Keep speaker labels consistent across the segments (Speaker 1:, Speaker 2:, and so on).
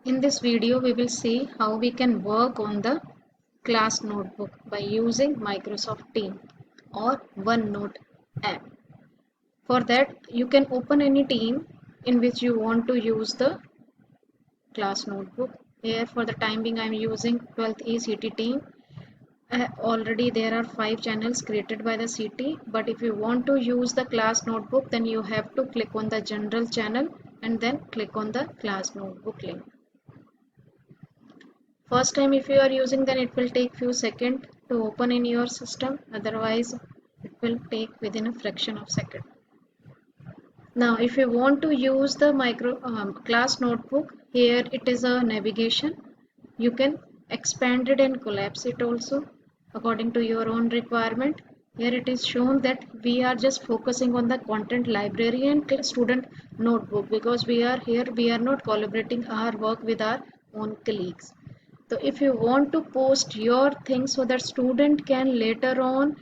Speaker 1: In this video, we will see how we can work on the class notebook by using Microsoft Teams or OneNote app. For that, you can open any team in which you want to use the class notebook. Here for the time being, I am using 12th E CT team. Already there are 5 channels created by the CT, but if you want to use the class notebook, then you have to click on the general channel and then click on the class notebook link. First time if you are using, then it will take few seconds to open in your system, otherwise it will take within a fraction of second. Now if you want to use the class notebook, here it is a navigation. You can expand it and collapse it also according to your own requirement. Here it is shown that we are just focusing on the content library and student notebook, because we are not collaborating our work with our own colleagues. So if you want to post your things so that student can later on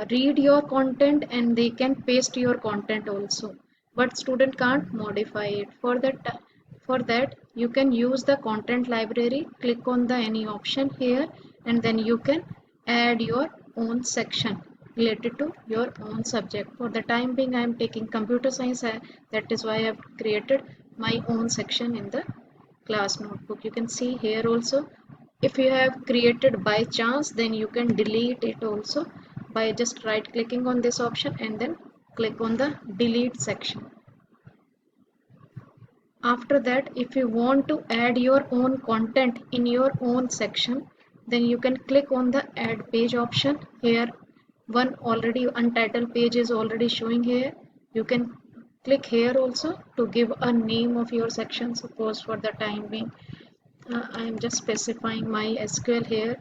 Speaker 1: read your content and they can paste your content also, but student can't modify it. For that you can use the content library. Click on the any option here and then you can add your own section related to your own subject. For the time being I am taking computer science, that is why I have created my own section in the class notebook. You can see here also, if you have created by chance, then you can delete it also by just right clicking on this option and then click on the delete section. After that, if you want to add your own content in your own section, then you can click on the add page option. Here one already untitled page is already showing here. You can click here also to give a name of your section. Suppose for the time being I am just specifying my SQL here.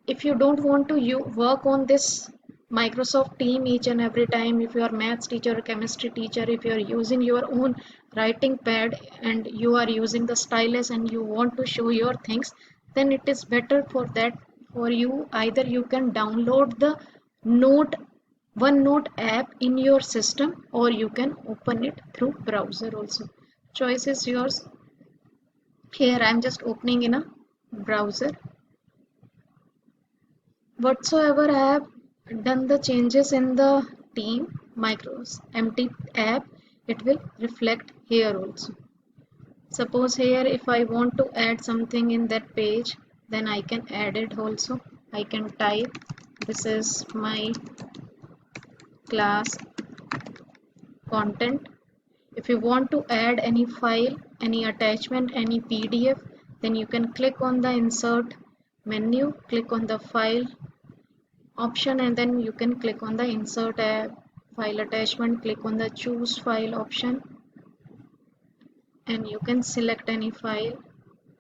Speaker 1: If you don't want to work on this Microsoft team each and every time, if you are maths teacher or chemistry teacher, if you are using your own writing pad and you are using the stylus and you want to show your things, then it is better for that for you. Either you can download the note OneNote app in your system or you can open it through browser also. Choice is yours. Here I am just opening in a browser. Whatsoever I have done the changes in the team micros empty app, it will reflect here also. Suppose here if I want to add something in that page, then I can add it also. I can type this is my class content. If you want to add any file, any attachment, any PDF, then you can click on the insert menu, click on the file option and then you can click on the insert a file attachment, click on the choose file option and you can select any file.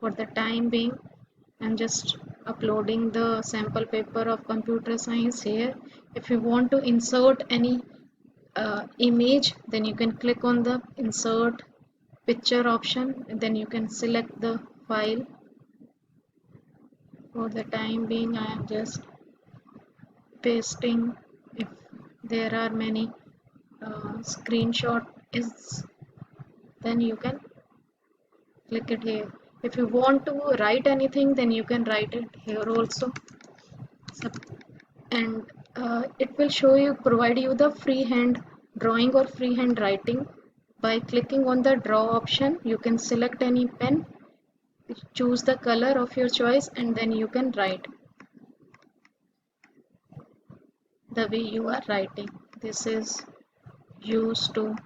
Speaker 1: For the time being I'm just uploading the sample paper of computer science here. If you want to insert any image, then you can click on the insert picture option and then you can select the file. For the time being I am just pasting. If there are many screenshot is, then you can click it here. If you want to write anything, then you can write it here also. And it will show you, provide you the freehand drawing or freehand writing. By clicking on the draw option, you can select any pen, choose the color of your choice and then you can write the way you are writing. This is used to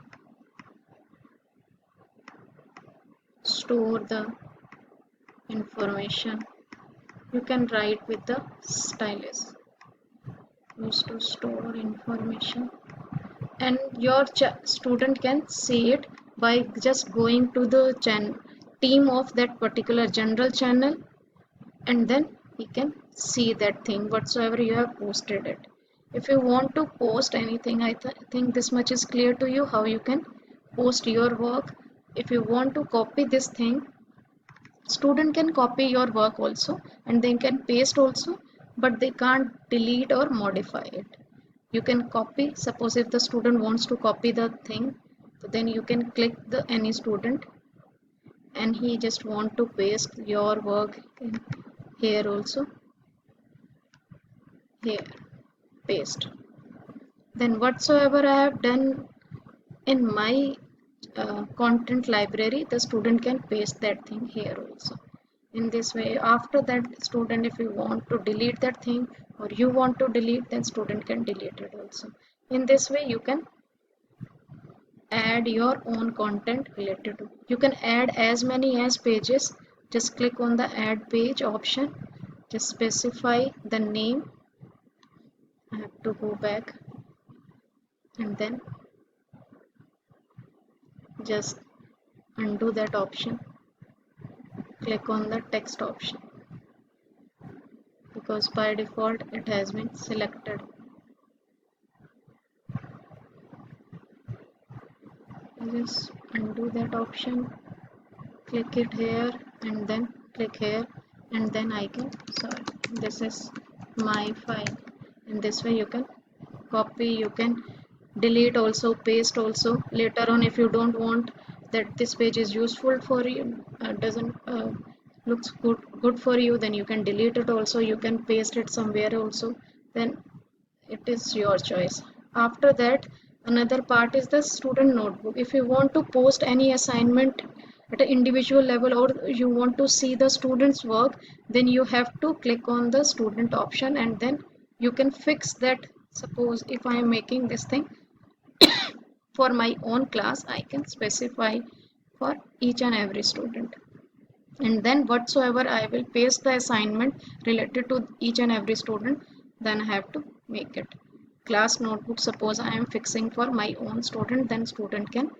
Speaker 1: store the information. You can write with the stylus. Used to store information, and your student can see it by just going to the team of that particular general channel and then he can see that thing whatsoever you have posted it. If you want to post anything, I think this much is clear to you how you can post your work. If you want to copy this thing, student can copy your work also and they can paste also, but they can't delete or modify it. You can copy. Suppose if the student wants to copy the thing, then you can click the any then he just want to paste your work in here also, here paste. Then whatsoever I have done in my content library, the student can paste that thing here also. In this way, after that, student, if you want to delete that thing or you want to delete, then student can delete it also. In this way, you can add your own content related to. You can add as many as pages. Just click on the add page option. Just specify the name. I have to go back and then just undo that option. Click on the text option because by default it has been selected. Just undo that option, click it here and then click here, and then I can, sorry, this is my file. In this way you can copy, you can delete also, paste also. Later on, if you don't want that this page is useful for you, doesn't looks good for you, then you can delete it also, you can paste it somewhere also, then it is your choice. After that, another part is the student notebook. If you want to post any assignment at an individual level or you want to see the students work, then you have to click on the student option and then you can fix that. Suppose if I am making this thing for my own class, I can specify for each and every student, and then whatsoever I will paste the assignment related to each and every student, then I have to make it. Class notebook, suppose I am fixing for my own student, then student can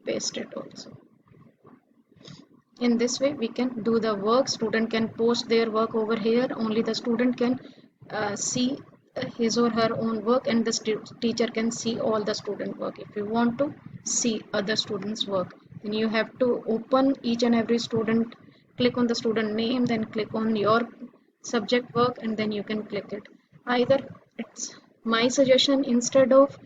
Speaker 1: paste it also. In this way we can do the work. Student can post their work over here, only the student can see his or her own work, and the teacher can see all the student work. If you want to see other students work, then you have to open each and every student, click on the student name, then click on your subject work, and then you can click it. Either, it's my suggestion, instead of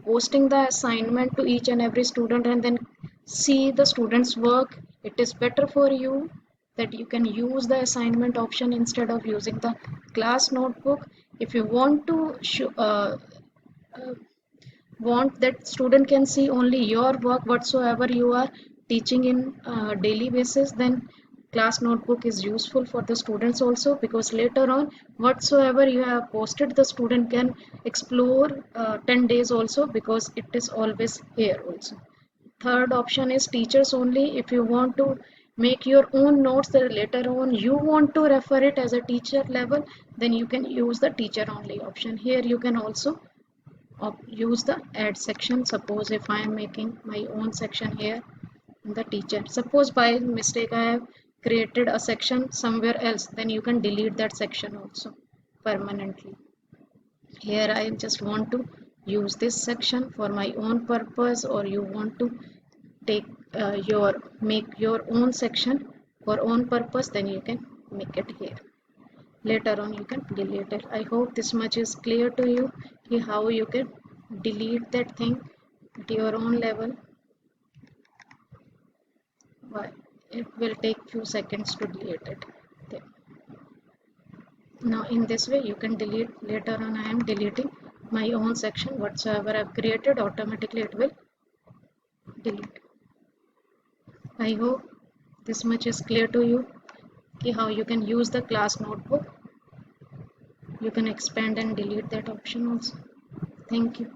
Speaker 1: posting the assignment to each and every student and then see the students work, it is better for you that you can use the assignment option instead of using the class notebook. If you want to uh, want that student can see only your work whatsoever you are teaching in daily basis, then class notebook is useful for the students also, because later on whatsoever you have posted, the student can explore 10 days also, because it is always here also. Third option is teachers only. If you want to make your own notes that later on you want to refer it as a teacher level, then you can use the teacher only option. Here you can also use the add section. Suppose if I am making my own section here in the teacher, suppose by mistake I have created a section somewhere else, then you can delete that section also permanently. Here I just want to use this section for my own purpose, or you want to take make your own section for own purpose, then you can make it here. Later on you can delete it. I hope this much is clear to you, how you can delete that thing at your own level. But it will take few seconds to delete it. There. Now in this way you can delete. Later on I am deleting my own section, whatsoever I have created, automatically it will delete. I hope this much is clear to you, how you can use the class notebook. You can expand and delete that option also. Thank you.